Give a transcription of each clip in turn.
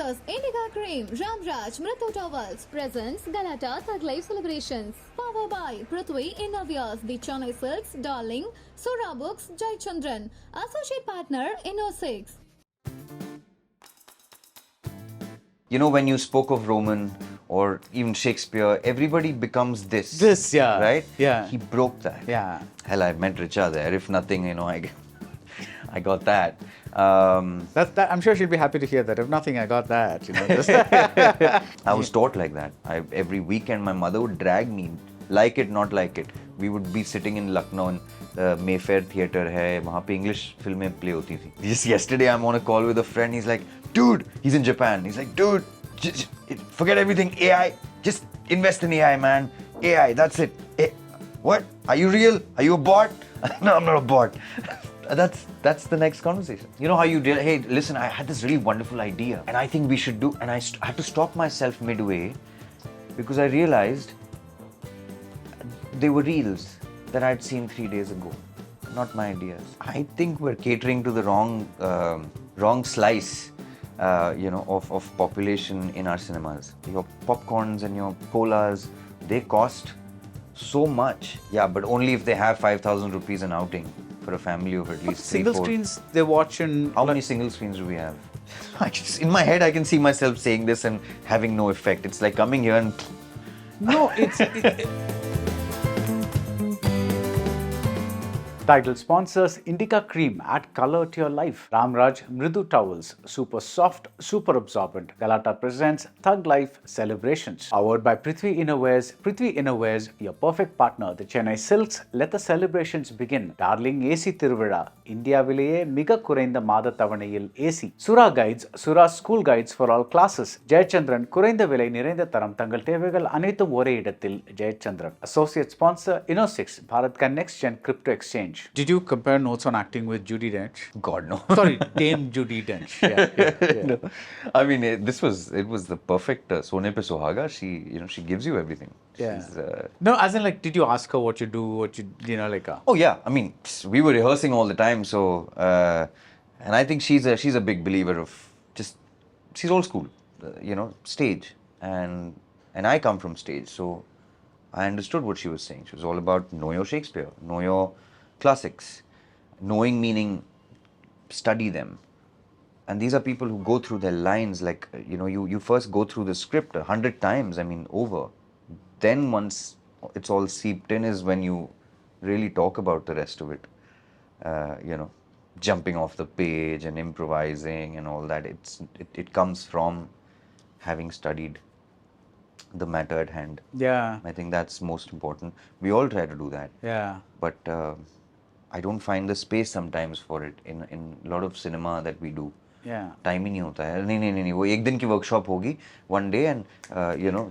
sponsors Indica Cream, Ramraj, Mritu Towels, presents Galatta Thug Life Celebrations. Powered by Prithvi Innovias, The Chennai Silks, Darling, Sura Books, Jai Chandran. Associate partner, Inno6. You know, when you spoke of Roman or even Shakespeare, everybody becomes this. This, yeah. Right? Yeah. He broke that. Yeah. Hell, I met Richa there. If nothing, you know, I got that. That I'm sure she'll be happy to hear that. If nothing, I got that. You know. I was taught like that. Every weekend, my mother would drag me, like it, not like it. We would be sitting in Lucknow, and the Mayfair Theatre hai, वहाँ पे English filमें play होती थी. Just yesterday, I'm on a call with a friend. He's like, dude, he's in Japan. He's like, dude, just forget everything. AI, just invest in AI, man. AI, that's it. What? Are you real? Are you a bot? No, I'm not a bot. That's the next conversation. You know how you did, hey, listen, I had this really wonderful idea and I think we should do, and I had to stop myself midway because I realized they were reels that I'd seen 3 days ago, not my ideas. I think we're catering to the wrong slice, of population in our cinemas. Your popcorns and your colas, they cost so much. Yeah, but only if they have 5,000 rupees an outing for a family of at least single 3-4. screens they watch in. How many single screens do we have? In my head, I can see myself saying this and having no effect. It's like coming here and... No, Title sponsors Indica Cream, add color to your life. Ramraj Mridu Towels, super soft, super absorbent. Galatta presents Thug Life Celebrations. Powered by Prithvi Innovias. Prithvi Innovias, your perfect partner. The Chennai Silks, let the celebrations begin. Darling AC Tiruvizha, India Vilaye Miga Kurainda Mada Tavanayil AC. Sura Guides, Sura School Guides for all classes. Jayachandran, Kurainda Vilai Nirainda Taram Tangal Tevegal Anithum Ore Idathil Jayachandran. Associate sponsor Inno6, Bharat Next Gen Crypto Exchange. Did you compare notes on acting with Judi Dench? God, no. Sorry, Dame Judi Dench. Yeah. No. I mean, it was the perfect Sone Pe Sohaga. She gives you everything. Yeah. She's, No, as in like, did you ask her what you do, Oh yeah, I mean, we were rehearsing all the time, so and I think she's a big believer of she's old school, stage, and I come from stage, so I understood what she was saying. She was all about know your Shakespeare, know your classics, knowing meaning study them. And these are people who go through their lines like, you first go through the script 100 times, over. Then once it's all seeped in is when you really talk about the rest of it. Jumping off the page and improvising and all that. It comes from having studied the matter at hand. Yeah. I think that's most important. We all try to do that. Yeah. But I don't find the space sometimes for it in a lot of cinema that we do. Yeah. Time ही नहीं होता है. नहीं वो एक दिन की workshop होगी, one day, and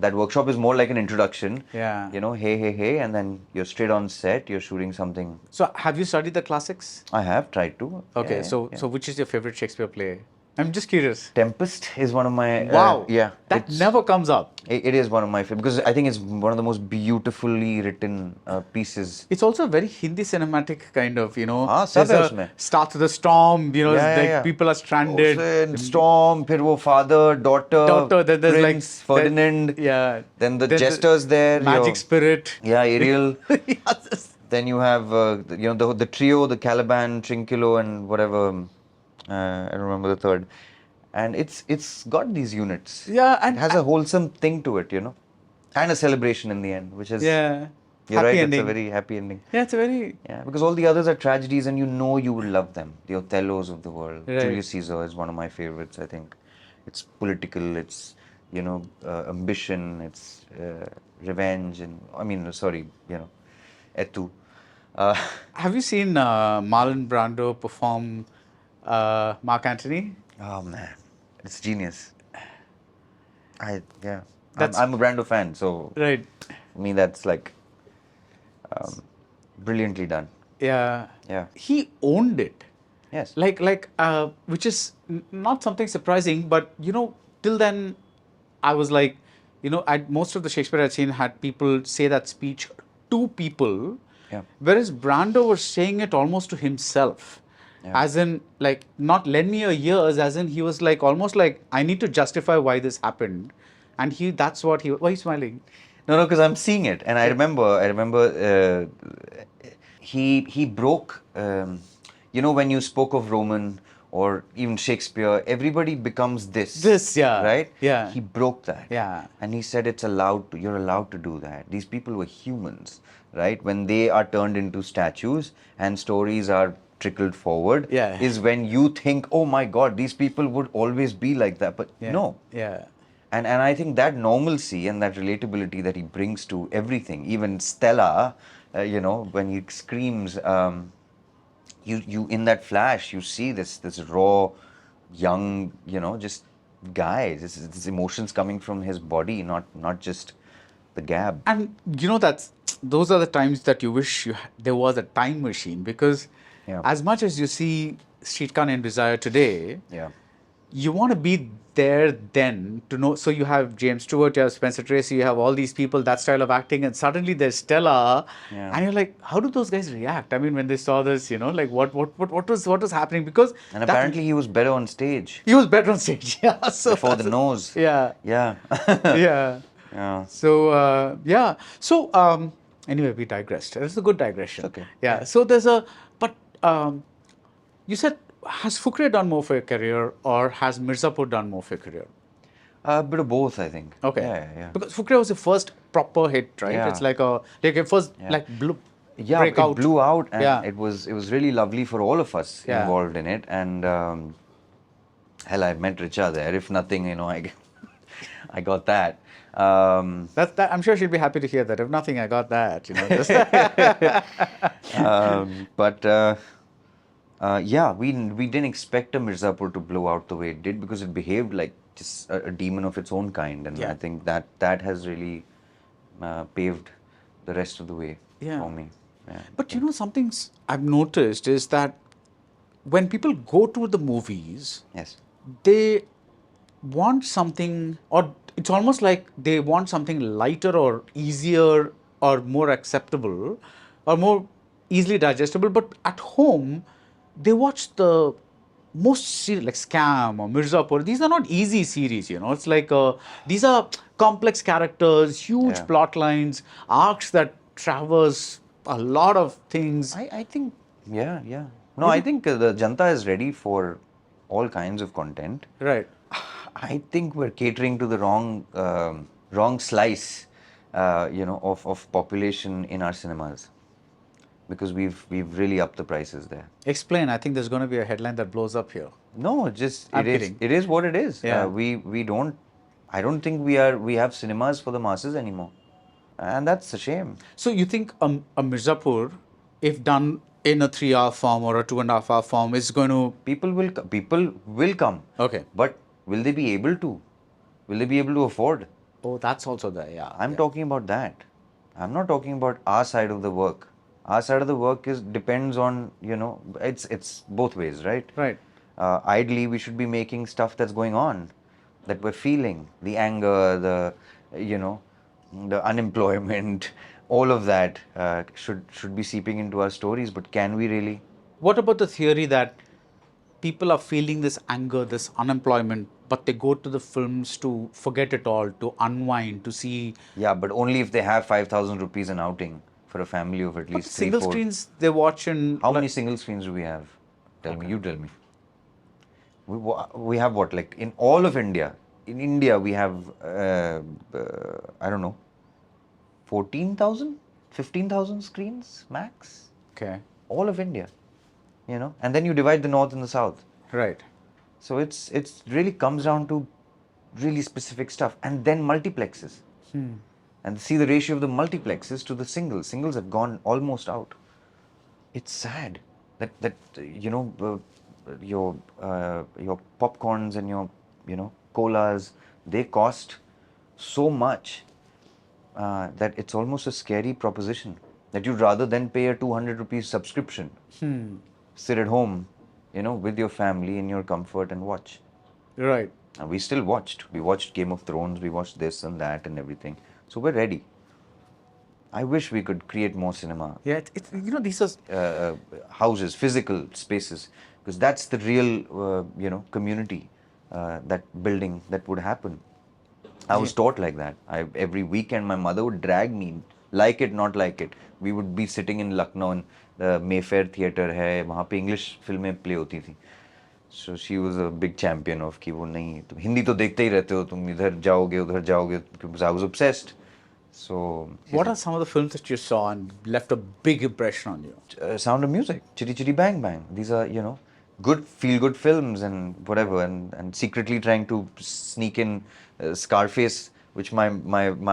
that workshop is more like an introduction. Yeah. Hey, and then you're straight on set, you're shooting something. So have you studied the classics? I have tried to. Okay, Yeah, so which is your favorite Shakespeare play? I'm just curious. Tempest is one of my... Wow. Yeah. That never comes up. It is one of my favorite, because I think it's one of the most beautifully written pieces. It's also a very Hindi cinematic kind of, सब है उसमें. Starts with a storm, people are stranded. Ocean, storm, फिर वो father, daughter, then there's prince, Ferdinand. Then the jesters there. Magic spirit. Yeah, Ariel. Yes. Then you have, the trio, the Caliban, Trinculo, and whatever. I don't remember the third. And it's got these units. Yeah, and it has a wholesome thing to it, and a celebration in the end, which is... Yeah. You're Happy right, ending. it's a very happy ending. Yeah, it's a very... Yeah, because all the others are tragedies and you will love them. The Othellos of the world. Right. Julius Caesar is one of my favorites, I think. It's political, it's, ambition, it's revenge, and, Etu. Have you seen Marlon Brando perform Mark Antony? Oh man, it's genius. I'm a Brando fan, so Right. for me that's like brilliantly done. Yeah. Yeah. He owned it. Yes. Which is not something surprising, but till then, I was like, most of the Shakespeare I'd seen had people say that speech to people, Yeah. whereas Brando was saying it almost to himself. As in, like, not lend me your ears, as in he was like, almost like, I need to justify why this happened. And that's what why are you smiling? No, because I'm seeing it, and I remember, he broke. When you spoke of Roman or even Shakespeare, everybody becomes this. This, yeah, right. yeah. He broke that. Yeah. And he said you're allowed to do that. These people were humans, right? When they are turned into statues and stories are trickled forward, Yeah. is when you think, oh my God, these people would always be like that. But no. Yeah. And I think that normalcy and that relatability that he brings to everything, even Stella, when he screams, you in that flash, you see this raw, young, just guy. This emotions coming from his body, not just the gab. And those are the times that you wish there was a time machine, because Yeah. as much as you see Streetcar Named Desire today, Yeah. you want to be there then to know. So you have James Stewart, you have Spencer Tracy, you have all these people, that style of acting, and suddenly there's Stella, Yeah. and you're like, how do those guys react? I mean, when they saw this, like what was happening? Because And apparently he was better on stage. he was better on stage. Yeah. So Before the nose. Yeah. Yeah. Yeah. Yeah. So yeah. So anyway, we digressed. It's a good digression. Okay. Yeah. So but you said, has Fukre done more for your career, or has Mirzapur done more for your career? A bit of both, I think. Okay. Yeah. Because Fukre was the first proper hit, right? Yeah. It's like a first breakout. It blew out, and Yeah. it was really lovely for all of us Yeah. involved in it. And hell, I met Richa there. If nothing, I got that. That I'm sure she'll be happy to hear that. If nothing, I got that. Yeah, we didn't expect a Mirzapur to blow out the way it did, because it behaved like just a demon of its own kind, and Yeah. I think that has really paved the rest of the way Yeah. for me. Yeah. But something I've noticed is that when people go to the movies, Yes. they want something, or it's almost like they want something lighter or easier or more acceptable or more easily digestible. But at home, they watch the most series like Scam or Mirzapur. These are not easy series, It's like these are complex characters, huge Yeah. plot lines, arcs that traverse a lot of things. I think, yeah. No, I think the Janta is ready for all kinds of content. Right. I think we're catering to the wrong slice, of population in our cinemas, because we've really upped the prices there. Explain. I think there's going to be a headline that blows up here. No, I'm kidding. It is what it is. Yeah. I don't think we have cinemas for the masses anymore, and that's a shame. So you think a Mirzapur, if done in a 3-hour form or a 2.5-hour form, is going to... People will come. Okay. But will they be able to? Will they be able to afford? Oh, that's also there, yeah. I'm talking about that. I'm not talking about our side of the work. Our side of the work depends on, it's both ways, right? Right. Ideally, we should be making stuff that's going on, that we're feeling. The anger, the unemployment, all of that should be seeping into our stories. But can we really? What about the theory that people are feeling this anger, this unemployment, but they go to the films to forget it all, to unwind, to see... Yeah, but only if they have 5,000 rupees an outing for a family of at least 3-4. Single screens they watch in... How many single screens do we have? Tell me, you tell me. We have what? Like in all of India? In India, we have, I don't know, 14,000? 15,000 screens max? Okay. All of India. And then you divide the north and the south. Right. So it's really comes down to really specific stuff. And then multiplexes. And see the ratio of the multiplexes to the singles. Singles have gone almost out. It's sad that your popcorns and your colas, they cost so much that it's almost a scary proposition, that you'd rather than pay a 200 rupees subscription, sit at home, with your family in your comfort and watch. Right. And we still watched. We watched Game of Thrones, we watched this and that and everything. So we're ready. I wish we could create more cinema. Yeah, these are Houses, physical spaces, because that's the real, community, that building that would happen. I was taught like that. Every weekend, my mother would drag me, like it, not like it. We would be sitting in Lucknow, and the Mayfair theater है, वहाँ पे English फिल्में play होती थी. So she was a big champion of कि वो नहीं, तुम हिंदी तो देखते ही रहते हो, तुम इधर जाओगे, उधर जाओगे. Because I was obsessed. So. What are some of the films that you saw and left a big impression on you? Sound of Music, Chitty Chitty Bang Bang. These are, good feel-good films and whatever, and secretly trying to sneak in Scarface, which my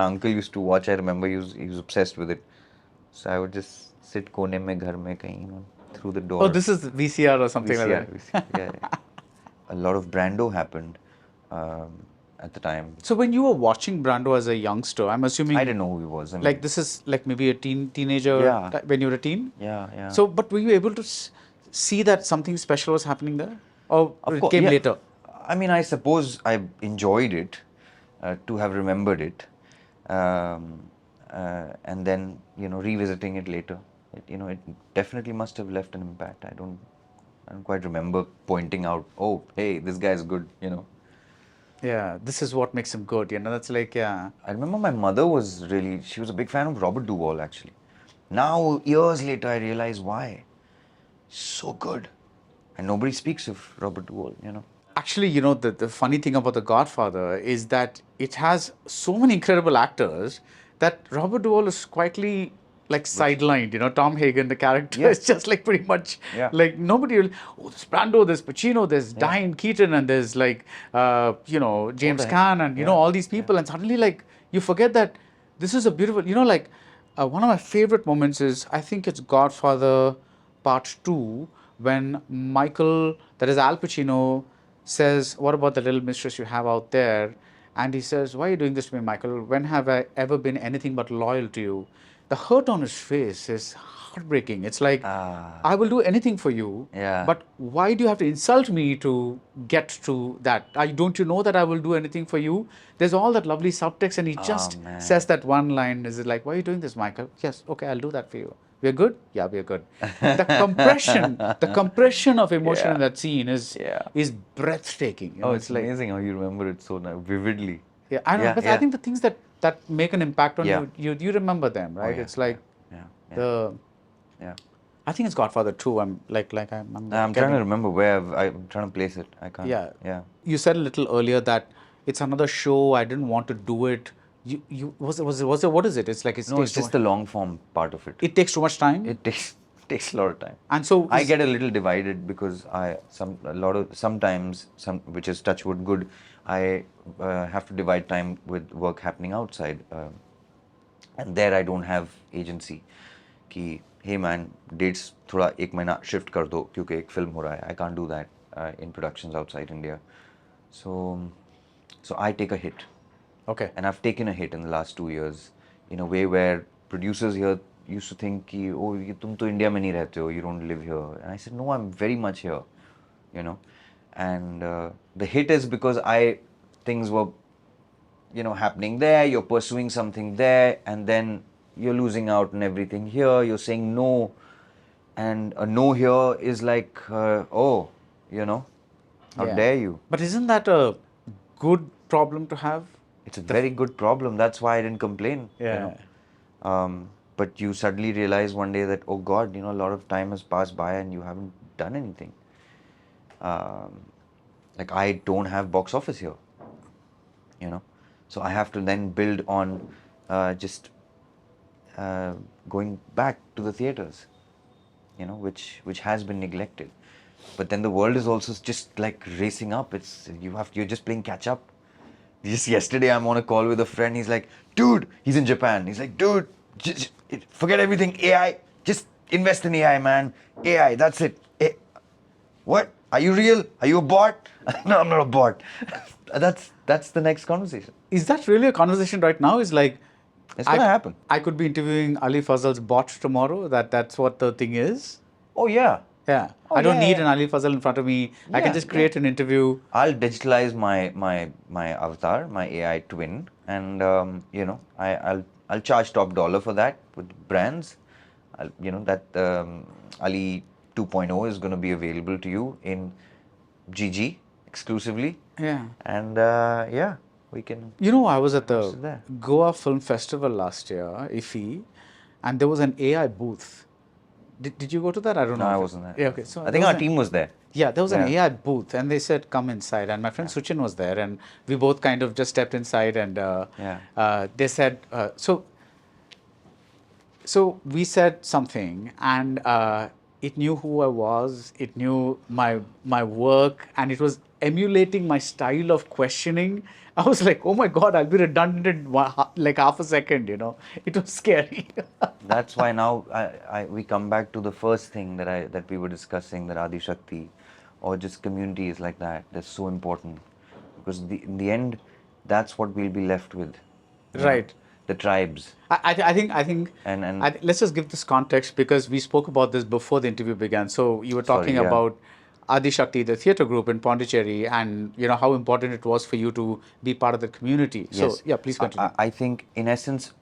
uncle used to watch. I remember he was obsessed with it. So I would just sit kone mein ghar mein kahin, through the door. Oh, this is VCR or something VCR, like that. VCR, yeah. A lot of Brando happened at the time. So when you were watching Brando as a youngster, I'm assuming I didn't know who he was. I mean, like this is like maybe a teenager Yeah. when you were a teen. yeah. So, but were you able to see that something special was happening there, or Of it course, came yeah. later? I mean, I suppose I enjoyed it, to have remembered it, and then revisiting it later. It definitely must have left an impact. I don't quite remember pointing out, oh, hey, this guy is good. Yeah, this is what makes him good. That's like yeah. I remember my mother she was a big fan of Robert Duvall, actually. Now, years later, I realize why. So good. And nobody speaks of Robert Duvall, Actually, the funny thing about The Godfather is that it has so many incredible actors that Robert Duvall is quietly like sidelined. Tom Hagen, the character, Yeah. is just like pretty much Yeah. like nobody will. Oh, there's Brando, there's Pacino, there's Diane Keaton, and there's like James heck? Caan, and Yeah. all these people, and suddenly like you forget that this is a beautiful. One of my favorite moments is I think it's Godfather Part 2 when Michael, that is Al Pacino, says, "What about the little mistress you have out there?" And he says, "Why are you doing this to me, Michael? When have I ever been anything but loyal to you?" The hurt on his face is heartbreaking. It's like, I will do anything for you, Yeah. but why do you have to insult me to get to that? Don't you know that I will do anything for you? There's all that lovely subtext, and he just man. says that one line. Is it like, why are you doing this, Michael? Yes, okay, I'll do that for you. We're good? Yeah, we're good. The compression of emotion in that scene is breathtaking. It's like amazing how you remember it so vividly. Yeah, I know, but I think the things that make an impact on Yeah. you remember them, right? yeah, It's like yeah. I think it's Godfather 2. I'm I'm trying to remember where I'm trying to place it. I can't. Yeah. You said a little earlier that it's another show. I didn't want to do it. Was it what is it? It's like It's just the long form part of it. it takes too much time. It takes a lot of time. And so I get a little divided because sometimes which is touch wood good. I have to divide time with work happening outside, and there I don't have agency. कि hey man, dates थोड़ा एक महीना shift कर दो क्योंकि एक film हो रहा है. I can't do that in productions outside India. So I take a hit. Okay. And I've taken a hit in the last 2 years in a way where producers here used to think कि oh तुम तो India में नहीं रहते हो, you don't live here. And I said no, I'm very much here, And the hit is because things were happening there, you're pursuing something there, and then you're losing out on everything here, you're saying no, and a no here is like how dare you. But isn't that a good problem to have? It's a very good problem. That's why I didn't complain. Yeah. But you suddenly realize one day that, oh God, a lot of time has passed by and you haven't done anything. Like I don't have box office here, So I have to then build on just going back to the theaters, which has been neglected. But then the world is also just like racing up. You're just playing catch up. Just yesterday, I'm on a call with a friend. He's like, dude, he's in Japan. He's like, dude, just forget everything. AI, just invest in AI, man. AI, that's it. What? Are you real? Are you a bot? No, I'm not a bot. That's the next conversation. Is that really a conversation right now? Is like, It's going to happen. I could be interviewing Ali Fazal's bot tomorrow. That's what the thing is. Oh, yeah. Yeah. Oh, I don't yeah, need yeah. an Ali Fazal in front of me. I can Yeah, just create an interview. I'll digitalize my avatar, my AI twin, and I'll I'll charge top dollar for that with brands. That Ali 2.0 is going to be available to you in GG exclusively. Yeah. And we can. I was at What's the there? Goa Film Festival last year, IFFI, and there was an AI booth. Did you go to that? I don't know. No, I if it- wasn't there. Yeah, okay. So I there think was our team was there. Yeah, there was an Yeah. AI booth, and they said, "Come inside." And my friend Suchin was there, and we both kind of just stepped inside, and they said, So we said something, and it knew who I was. It knew my work, and it was emulating my style of questioning. I was like, "Oh my God, I'll be redundant in like half a second." It was scary. That's why now we come back to the first thing that we were discussing, that Adi Shakti or just communities like that. That's so important, because in the end, that's what we'll be left with. Right. The tribes. I think. And Let's just give this context, because we spoke about this before the interview began. So you were talking about Adi Shakti, the theatre group in Pondicherry, and how important it was for you to be part of the community. Yes. So yeah, please continue. I think in essence,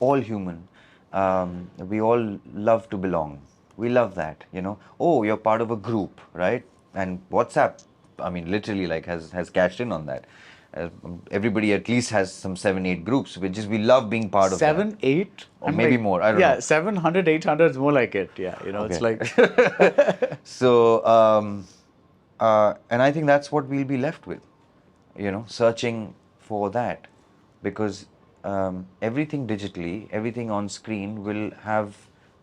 all human, we all love to belong. We love that, Oh, you're part of a group, right? And WhatsApp, I mean, literally has cashed in on that. Everybody at least has some 7-8 groups, which is, we love being part of 7, that. 8, Or maybe more, I don't know. Yeah, 700, 800 is more like it. Yeah, it's like So, and I think that's what we'll be left with, searching for that, because everything digitally, everything on screen will have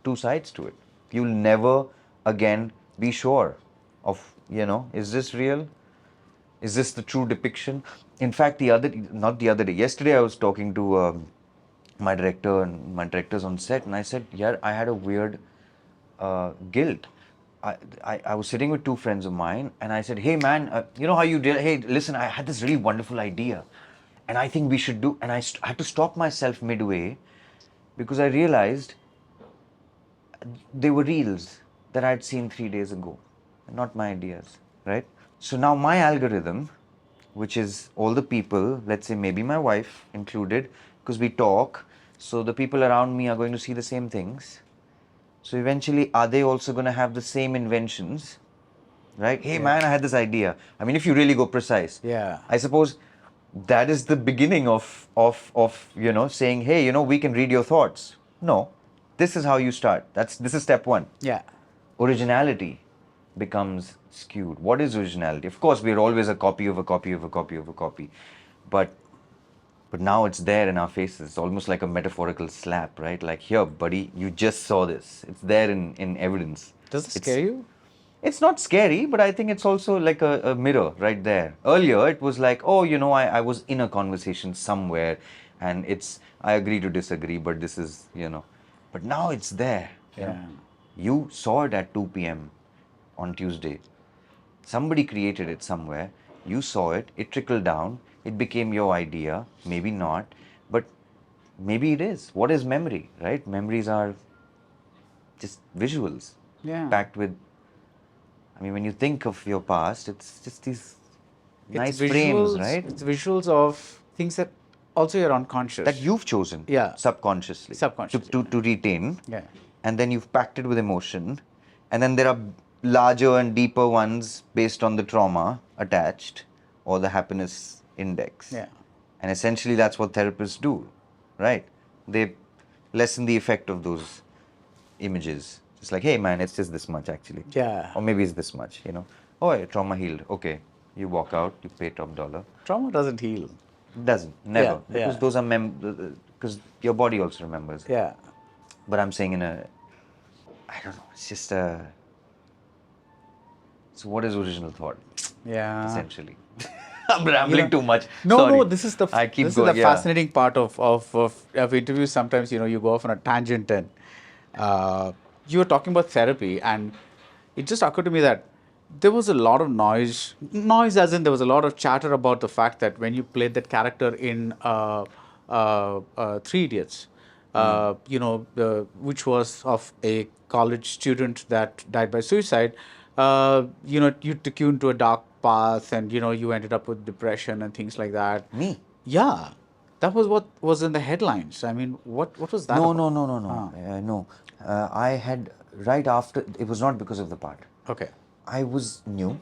two sides to it. You'll never again be sure of, is this real? Is this the true depiction? In fact, yesterday I was talking to my director and my directors on set, and I said, yeah, I had a weird guilt. I was sitting with two friends of mine, and I said, hey man, you know how you did, hey, listen, I had this really wonderful idea, and I think we should do, and I had to stop myself midway, because I realized they were reels that I'd seen 3 days ago, not my ideas, right? So now my algorithm, which is all the people, let's say maybe my wife included, because we talk, so the people around me are going to see the same things. So eventually, are they also going to have the same inventions? Right? Hey man, I had this idea. I mean, if you really go precise. Yeah. I suppose that is the beginning of saying, hey, we can read your thoughts. No. This is how you start. This is step one. Yeah. Originality becomes skewed. What is originality? Of course, we're always a copy of a copy of a copy of a copy. But now it's there in our faces. It's almost like a metaphorical slap, right? Like, here, buddy, you just saw this. It's there in evidence. Does it scare you? It's not scary, but I think it's also like a mirror right there. Earlier, it was like, oh, I was in a conversation somewhere, and I agree to disagree, but this is, But now it's there. You saw it at 2 p.m. on Tuesday. Somebody created it somewhere. You saw it. It trickled down. It became your idea. Maybe not, but maybe it is. What is memory, right? Memories are just visuals packed with. I mean, when you think of your past, it's just these nice frames, right? It's visuals of things that also you're unconscious. That you've chosen, subconsciously. To retain. Yeah. And then you've packed it with emotion, and then there are larger and deeper ones based on the trauma attached or the happiness index. Yeah. And essentially that's what therapists do, right? They lessen the effect of those images. It's like, hey man, it's just this much actually. Yeah. Or maybe it's this much, Oh, trauma healed. Okay. You walk out, you pay top dollar. Trauma doesn't heal. Doesn't. Never. Yeah, because those are because your body also remembers. Yeah. But I'm saying I don't know, it's just so what is original thought? Yeah. Essentially. I'm rambling too much. No, Sorry. no, this is the fascinating part of interviews. Sometimes, you go off on a tangent, and you were talking about therapy, and it just occurred to me that there was a lot of noise as in there was a lot of chatter about the fact that when you played that character in Three Idiots, which was of a college student that died by suicide, you took you into a dark path, and you ended up with depression and things like that. Me? Yeah, That was what was in the headlines. I mean, what was that No, about? no. I had right after. It was not because of the part. Okay. I was new.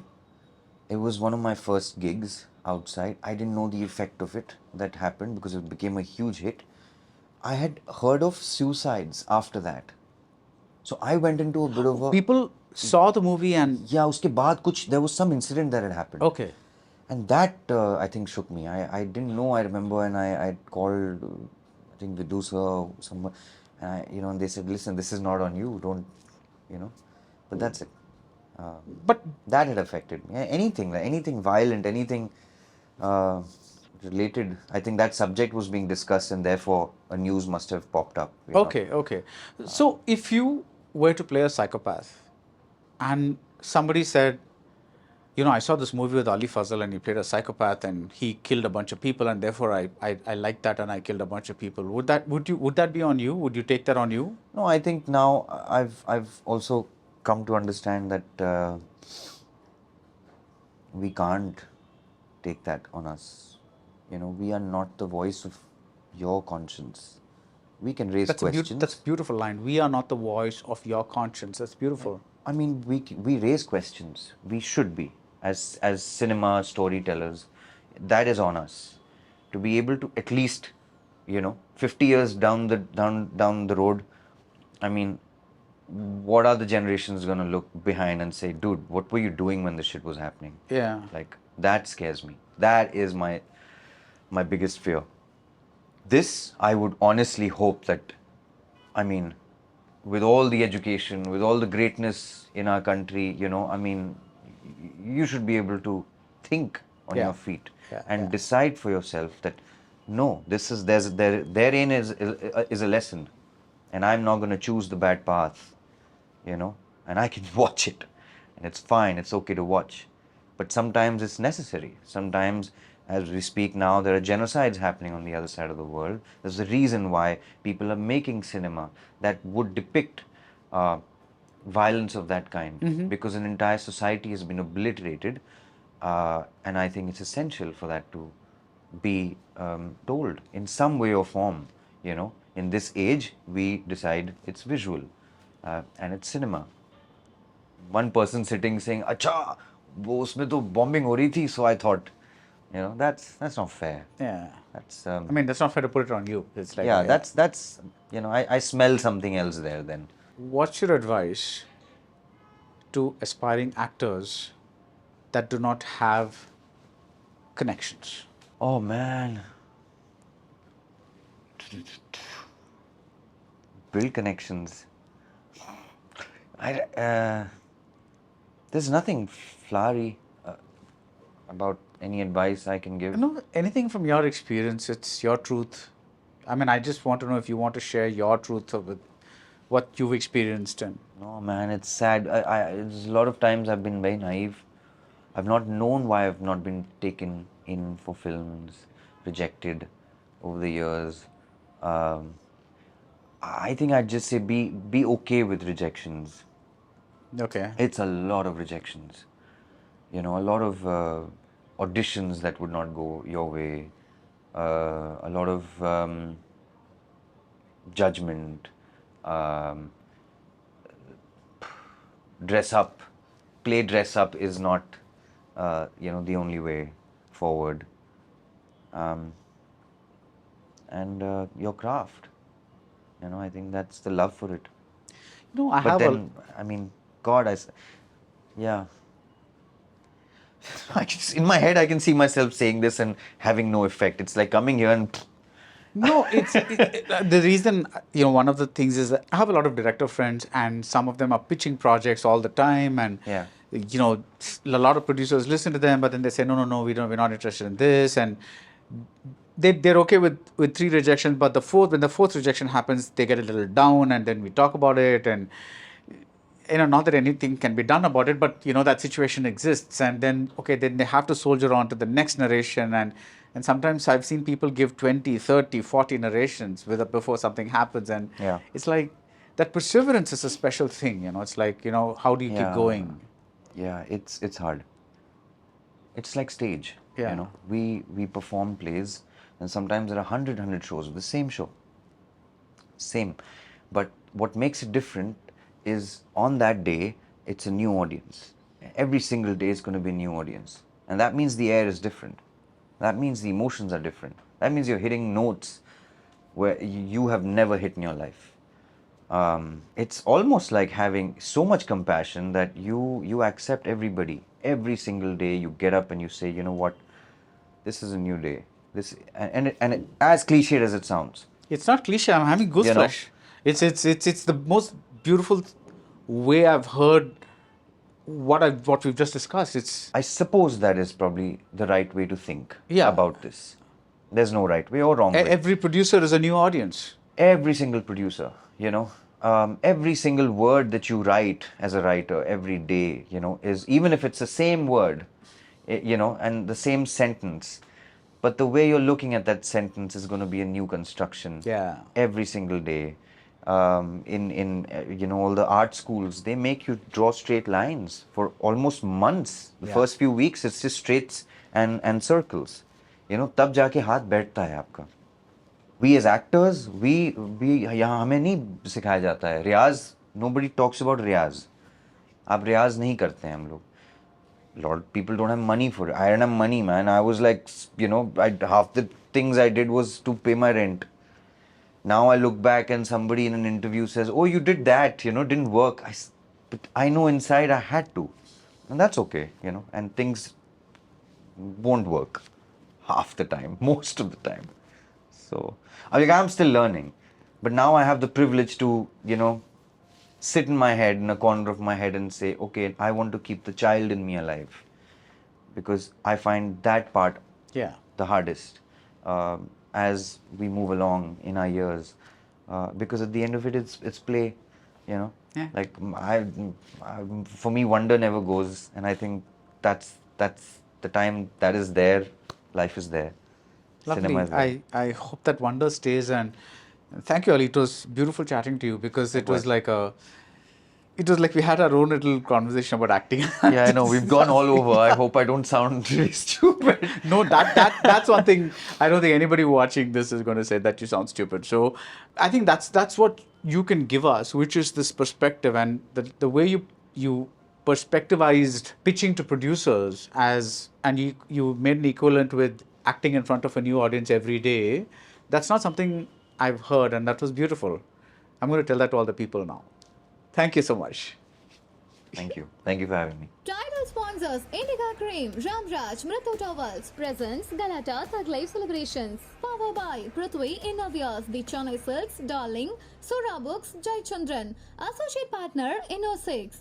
It was one of my first gigs outside. I didn't know the effect of it that happened because it became a huge hit. I had heard of suicides after that. So I went into a bit of a... People saw the movie and... Yeah, uske baad kuch, there was some incident that had happened. Okay. And that, I think, shook me. I didn't know, I remember, and I called, I think, Vidu sir, someone, and they said, listen, this is not on you, don't, but that's it. But That had affected me. Anything violent, anything related. I think that subject was being discussed, and therefore a news must have popped up. okay. So if you were to play a psychopath and somebody said, I saw this movie with Ali Fazal and he played a psychopath and he killed a bunch of people and therefore I like that and I killed a bunch of people. Would that be on you? Would you take that on you? No, I think now I've also come to understand that we can't take that on us. We are not the voice of your conscience. We can raise questions. That's a beautiful line. We are not the voice of your conscience. That's beautiful. I mean, we raise questions. We should be as cinema storytellers. That is on us to be able to at least, 50 years down the road. I mean, what are the generations going to look behind and say, dude, what were you doing when this shit was happening? Yeah. Like, that scares me. That is my biggest fear. This, I would honestly hope that, I mean, with all the education, with all the greatness in our country, you should be able to think on your feet and decide for yourself that, no, therein is a lesson, and I'm not going to choose the bad path, and I can watch it, and it's fine, it's okay to watch, but sometimes it's necessary. Sometimes, as we speak now, there are genocides happening on the other side of the world. There's a reason why people are making cinema that would depict violence of that kind, because an entire society has been obliterated, and I think it's essential for that to be told in some way or form. In this age, we decide it's visual and it's cinema. One person sitting saying, "Acha, wo usme to bombing ho rahi thi," so I thought, that's not fair. Yeah. That's I mean, that's not fair to put it on you. It's like, that's I smell something else there then. What's your advice to aspiring actors that do not have connections? Oh man. Build connections. There's nothing flowery about any advice I can give. No, anything from your experience, it's your truth. I mean, I just want to know if you want to share your truth with what you've experienced. And No, man, it's sad. There's a lot of times I've been very naive. I've not known why I've not been taken in for films, rejected over the years. I think I'd just say be okay with rejections. okay. It's a lot of rejections. A lot of auditions that would not go your way. A lot of judgment. Play dress up is not, the only way forward. And your craft. I think that's the love for it. I But have then, I mean, God, yeah. In my head, I can see myself saying this and having no effect. It's like coming here and... No, the reason, one of the things is that I have a lot of director friends and some of them are pitching projects all the time and, Yeah. a lot of producers listen to them, but then they say, no, we're not interested in this. And they're okay with 3 rejections, but when the fourth rejection happens, they get a little down and then we talk about it and, not that anything can be done about it, but, that situation exists. And then, then they have to soldier on to the next narration and sometimes I've seen people give 20, 30, 40 narrations before something happens. And it's like that perseverance is a special thing, It's like, how do you keep going? Yeah, it's hard. It's like stage, Yeah. We perform plays and sometimes there are 100 shows of the same show. Same. But what makes it different is on that day, it's a new audience. Every single day is going to be a new audience. And that means the air is different. That means the emotions are different. That means you're hitting notes where you have never hit in your life. It's almost like having so much compassion that you accept everybody. Every single day you get up and you say, you know what, this is a new day. And as cliched as it sounds. It's not cliche. I'm having goose You know? flesh. It's the most beautiful way I've heard what we've just discussed. I suppose that is probably the right way to think Yeah. about this. There's no right way or wrong way. Every producer is a new audience. Every single producer, you know, every single word that you write as a writer every day, you know, is, even if it's the same word, you know, and the same sentence, but the way you're looking at that sentence is going to be a new construction. Yeah. Every single day. You know, all the art schools, they make you draw straight lines for almost months. The Yeah. first few weeks, it's just straights and circles. You know, तब जाके हाथ बैठता है आपका. We as actors, we यहाँ हमें नहीं सिखाया जाता है. रियाज, nobody talks about रियाज. आप रियाज नहीं करते हैं हम लोग. A lot of people don't have money for it. I didn't have money, man. I was like, you know, half the things I did was to pay my rent. Now I look back and somebody in an interview says, oh, you did that, you know, didn't work. But I know inside I had to. And that's okay, you know, and things won't work half the time, most of the time. So, I mean, I'm still learning. But now I have the privilege to, you know, sit in my head, in a corner of my head and say, okay, I want to keep the child in me alive. Because I find that part the hardest as we move along in our years. Because at the end of it, it's play, you know. Yeah. Like, for me, wonder never goes. And I think that's the time that is there, life is there. Lovely. Cinema is there. I hope that wonder stays, and thank you, Ali. It was beautiful chatting to you, because it was like we had our own little conversation about acting. Yeah, I know. We've gone all over. I hope I don't sound really stupid. No, that's one thing. I don't think anybody watching this is going to say that you sound stupid. So I think that's what you can give us, which is this perspective, and the way you perspectivized pitching to producers and you made an equivalent with acting in front of a new audience every day. That's not something I've heard, and that was beautiful. I'm going to tell that to all the people now. Thank you so much. Thank you. Thank you for having me. Title sponsors Indica Cream, Ramraj, Mritu Towels, presents Galatta Thug Life Celebrations. Powered by Prithvi Innovias, The Chennai Silks, Darling, Sura Books, Jai Chandran. Associate partner, Inno6.